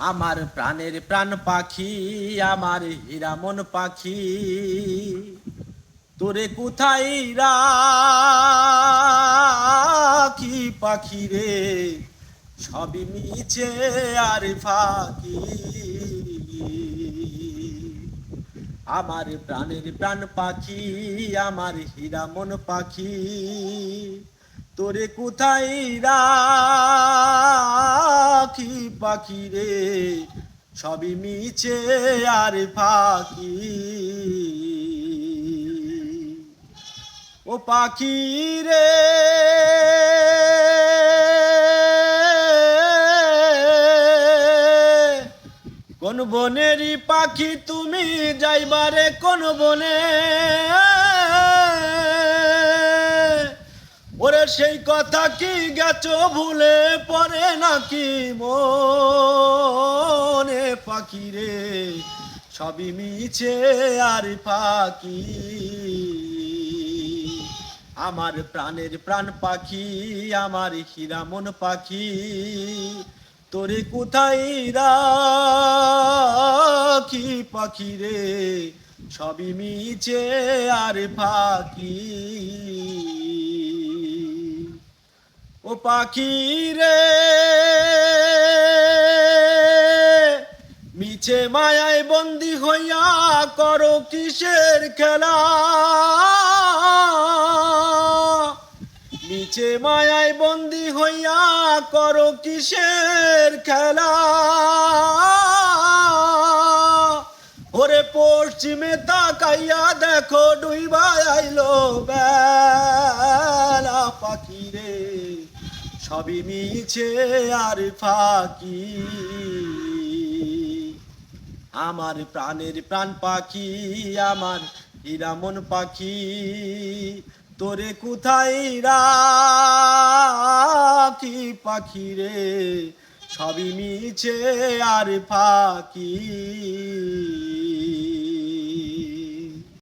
আমার প্রাণের প্রাণ পাখি, আমার হীরা মন পাখি, তোরে কোথায় রাখি পাখি রে, সবই নিচে আর ফাঁকি। আমার প্রাণের প্রাণ পাখি, আমার হীরা মন পাখি, তোরে কোথায় রাখি পাখি রে, সবই মিছে আর ফাঁকি। ও পাখি রে, কোন বনেরই পাখি তুমি, যাইবারে কোন বনে, ওরে সেই কথা কি গেছো ভুলে, পড়ে নাকি মনে পাখি রে, সবই মিছে আর ফাঁকি। আমার প্রাণের প্রাণ পাখি, আমার হীরা মন পাখি, তোরে কোথায় রাখি পাখি রে, সবই মিছে আর ফাঁকি। ও পাখি রে, মিছে মায়ায় বন্দি হইয়া করো কিসের খেলা, মিছে মায়ায় বন্দি হইয়া করো কিসের খেলা। ওরে পশ্চিমে তাকাইয়া দেখো ডুইবা আইলো বেলা পাখি রে, সবই মিছে আর ফাঁকি। আমার প্রাণের প্রাণ পাখি, আমার হীরা মন পাখি, তোরে কোথায় রাখি পাখি রে, সবই মিছে আর ফাঁকি।